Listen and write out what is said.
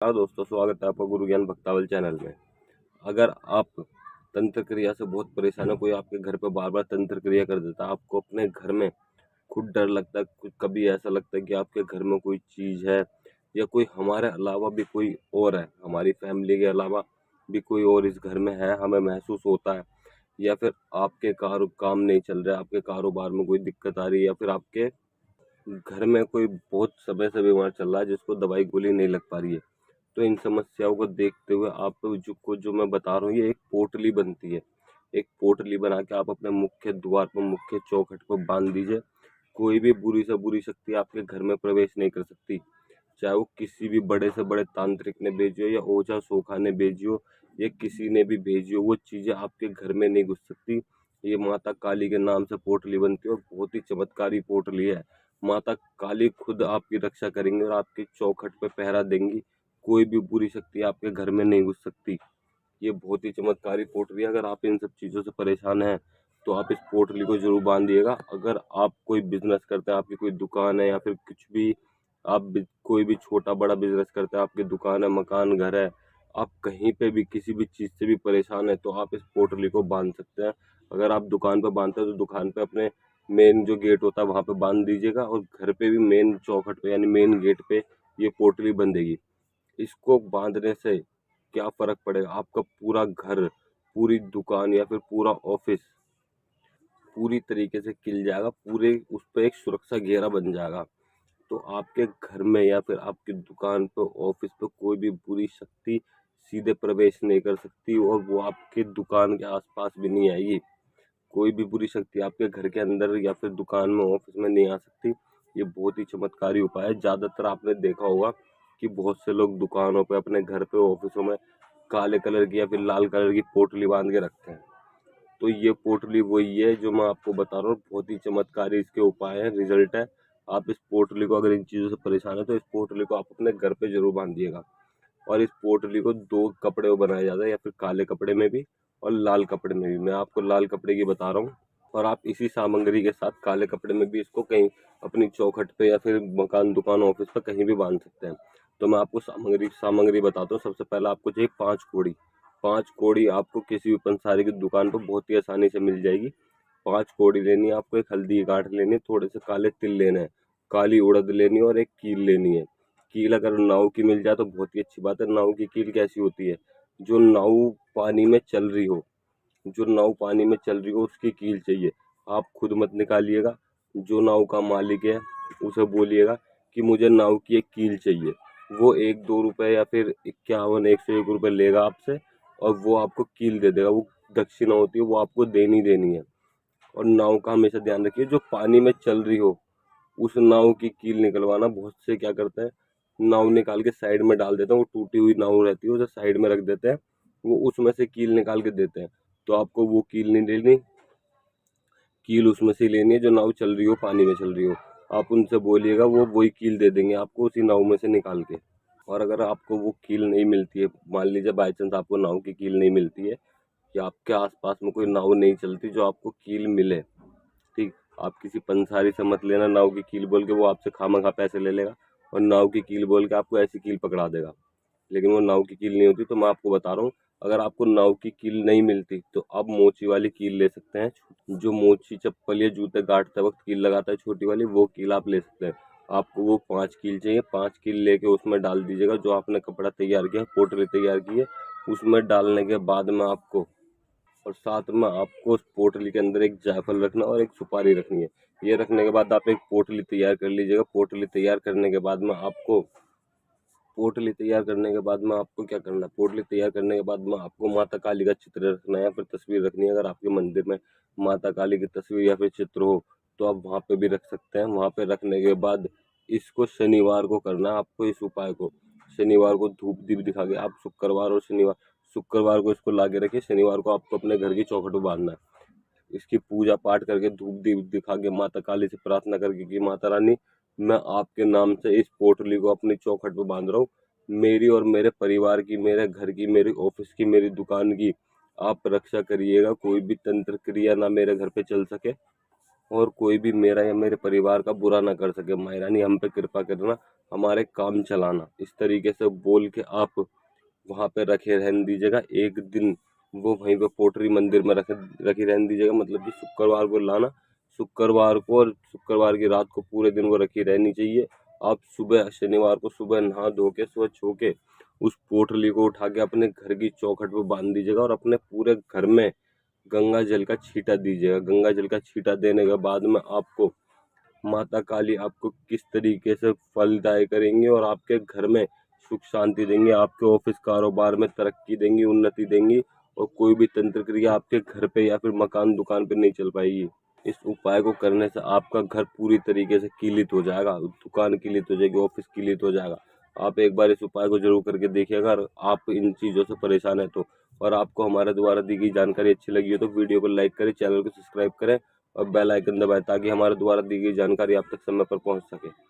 हाँ दोस्तों, स्वागत है आपका गुरु ज्ञान भक्तावल चैनल में। अगर आप तंत्र क्रिया से बहुत परेशान हो, कोई आपके घर पे बार बार तंत्र क्रिया कर देता है, आपको अपने घर में खुद डर लगता है, कभी ऐसा लगता है कि आपके घर में कोई चीज़ है या कोई हमारे अलावा भी कोई और है, हमारी फैमिली के अलावा भी कोई और इस घर में है, हमें महसूस होता है। या फिर आपके काम नहीं चल रहा है, आपके कारोबार में कोई दिक्कत आ रही है, या फिर आपके घर में कोई बहुत समय से बीमार चल रहा है जिसको दवाई गोली नहीं लग पा रही है। तो इन समस्याओं को देखते हुए आप जो मैं बता रहा हूँ, ये एक पोटली बनती है। एक पोटली बना के आप अपने मुख्य द्वार पर, मुख्य चौखट पर बांध दीजिए। कोई भी बुरी से बुरी शक्ति आपके घर में प्रवेश नहीं कर सकती। चाहे वो किसी भी बड़े से बड़े तांत्रिक ने भेजी हो या ओझा सोखा ने भेजी हो या किसी ने भी भेजी हो, वो चीज़ें आपके घर में नहीं घुस सकती। ये माता काली के नाम से पोटली बनती है और बहुत ही चमत्कारी पोटली है। माता काली खुद आपकी रक्षा करेंगी और आपकी चौखट पे पहरा देंगी। कोई भी बुरी शक्ति आपके घर में नहीं घुस सकती। ये बहुत ही चमत्कारी पोटली है। अगर आप इन सब चीज़ों से परेशान हैं तो आप इस पोटली को जरूर बांधिएगा। अगर आप कोई बिजनेस करते हैं, आपकी कोई दुकान है या फिर कुछ भी, कोई भी छोटा बड़ा बिजनेस करते हैं, आपकी दुकान है, मकान, घर है, आप कहीं पे भी किसी भी चीज़ से भी परेशान है तो आप इस पोटली को बांध सकते हैं। अगर आप दुकान पे बांधते हैं तो दुकान पे अपने मेन जो गेट होता है वहाँ पे बांध दीजिएगा, और घर पे भी मेन चौखट पे यानी मेन गेट पे ये पोटली बंधेगी। इसको बांधने से क्या फर्क पड़ेगा, आपका पूरा घर, पूरी दुकान या फिर पूरा ऑफिस पूरी तरीके से खिल जाएगा, पूरे उस पर एक सुरक्षा घेरा बन जाएगा। तो आपके घर में या फिर आपकी दुकान पर, ऑफिस पे कोई भी बुरी शक्ति सीधे प्रवेश नहीं कर सकती और वो आपकी दुकान के आसपास भी नहीं आएगी। कोई भी बुरी शक्ति आपके घर के अंदर या फिर दुकान में, ऑफिस में नहीं आ सकती। ये बहुत ही चमत्कारी उपाय है। ज़्यादातर आपने देखा होगा कि बहुत से लोग दुकानों पे, अपने घर पे, ऑफिसों में काले कलर की या फिर लाल कलर की पोटली बांध के रखते हैं। तो ये पोटली वही है जो मैं आपको बता रहा हूँ। बहुत ही चमत्कारी इसके उपाय हैं, रिजल्ट है। आप इस पोटली को, अगर इन चीज़ों से परेशान है तो इस पोटली को आप अपने घर पे जरूर बांधिएगा। और इस पोटली को दो कपड़े में बनाया जाता है, या फिर काले कपड़े में भी और लाल कपड़े में भी। मैं आपको लाल कपड़े की बता रहा हूँ। और आप इसी सामग्री के साथ काले कपड़े में भी इसको कहीं अपनी चौखट पे या फिर मकान, दुकान, ऑफिस पे कहीं भी बांध सकते हैं। तो मैं आपको सामग्री सामग्री बताता हूँ। सबसे पहले आपको चाहिए 5 कोड़ी। 5 कोड़ी आपको किसी भी पंसारी की दुकान पर बहुत ही आसानी से मिल जाएगी। 5 कोड़ी लेनी है आपको। एक हल्दी की गांठ लेनी है, थोड़े से काले तिल लेने हैं, काली उड़द लेनी है और एक कील लेनी है। कील अगर नाव की मिल जाए तो बहुत ही अच्छी बात है। नाव की कील कैसी होती है? जो नाव पानी में चल रही हो, जो नाव पानी में चल रही हो उसकी कील चाहिए। आप खुद मत निकालिएगा, जो नाव का मालिक है उसे बोलिएगा कि मुझे नाव की एक कील चाहिए। वो 1-2 रुपए या फिर 51-101 रुपए लेगा आपसे, और वो आपको कील दे देगा। वो दक्षिणा होती है, वो आपको देनी देनी है। और नाव का हमेशा ध्यान रखिए, जो पानी में चल रही हो उस नाव की कील निकलवाना। बहुत से क्या करते हैं, नाव निकाल के साइड में डाल देते हैं, वो टूटी हुई नाव रहती है उसे साइड में रख देते हैं, वो उसमें से कील निकाल के देते हैं। तो आपको वो कील नहीं लेनी, कील उसमें से लेनी है जो नाव चल रही हो, पानी में चल रही हो। आप उनसे बोलिएगा, वो वही कील दे देंगे आपको उसी नाव में से निकाल के। और अगर आपको वो कील नहीं मिलती है, मान लीजिए बाई चांस आपको नाव की कील नहीं मिलती है, या आपके आसपास में कोई नाव नहीं चलती जो आपको कील मिले, ठीक, आप किसी पंसारी से मत लेना नाव की कील बोल के, वो आपसे खामखा पैसे ले लेगा और नाव की कील बोल के आपको ऐसी कील पकड़ा देगा, लेकिन वो नाव की कील नहीं होती। तो मैं आपको बता रहा हूँ, अगर आपको नाव की कील नहीं मिलती तो आप मोची वाली कील ले सकते हैं। जो मोची चप्पल या जूते गाड़ते वक्त कील लगाता है, छोटी वाली, वो कील आप ले सकते हैं। आपको वो 5 कील चाहिए। 5 कील लेके उसमें डाल दीजिएगा जो आपने कपड़ा तैयार किया, पोटली तैयार की है, उसमें डालने के बाद में आपको, और साथ में आपको उस पोटली के अंदर एक जायफल रखना और एक सुपारी रखनी है। ये रखने के बाद आप एक पोटली तैयार कर लीजिएगा। पोटली तैयार करने के बाद में आपको, पोटली तैयार करने के बाद में आपको क्या करना है, पोटली तैयार करने के बाद में आपको माता काली का चित्र रखना है या फिर तस्वीर रखनी है। अगर आपके मंदिर में माता काली की तस्वीर या फिर चित्र हो तो आप वहाँ पे भी रख सकते हैं। वहाँ पे रखने के बाद इसको शनिवार को करना है आपको। इस उपाय को शनिवार को धूप दीप दिखा के, आप शुक्रवार और शनिवार, शुक्रवार को इसको ला के रखिए, शनिवार को आपको अपने घर की चौखट पर बांधना है। इसकी पूजा पाठ करके, धूप दीप दिखा के, माता काली से प्रार्थना करके कि माता रानी, मैं आपके नाम से इस पोटली को अपनी चौखट पर बांध रहा हूँ। मेरी और मेरे परिवार की, मेरे घर की, मेरी ऑफिस की, मेरी दुकान की आप रक्षा करिएगा। कोई भी तंत्र क्रिया ना मेरे घर पे चल सके, और कोई भी मेरा या मेरे परिवार का बुरा ना कर सके। महारानी हम पे कृपा करना, हमारे काम चलाना। इस तरीके से बोल के आप वहाँ पे रखे रहने दीजिएगा। एक दिन वो वहीं पे पोटरी मंदिर में रखी रहने दीजिएगा, मतलब कि शुक्रवार को लाना, शुक्रवार को, और शुक्रवार की रात को पूरे दिन वो रखी रहनी चाहिए। आप सुबह शनिवार को सुबह नहा धो के स्वच्छ होके उस पोटली को उठा के अपने घर की चौखट पे बांध दीजिएगा और अपने पूरे घर में गंगा जल का छींटा दीजिएगा। गंगा जल का छींटा देने के बाद में आपको माता काली आपको किस तरीके से फलदायी करेंगे और आपके घर में सुख शांति देंगे, आपके ऑफिस कारोबार में तरक्की देंगी, उन्नति देंगी, और कोई भी तंत्र क्रिया आपके घर पे या फिर मकान दुकान पे नहीं चल पाएगी। इस उपाय को करने से आपका घर पूरी तरीके से कीलित हो जाएगा, दुकान कीलित हो जाएगी, ऑफिस कीलित हो जाएगा। आप एक बार इस उपाय को जरूर करके देखिएगा। अगर आप इन चीज़ों से परेशान है तो, और आपको हमारे द्वारा दी गई जानकारी अच्छी लगी हो तो वीडियो को लाइक करें, चैनल को सब्सक्राइब करें और बेल आइकन दबाएं ताकि हमारे द्वारा दी गई जानकारी आप तक समय पर पहुंच सके।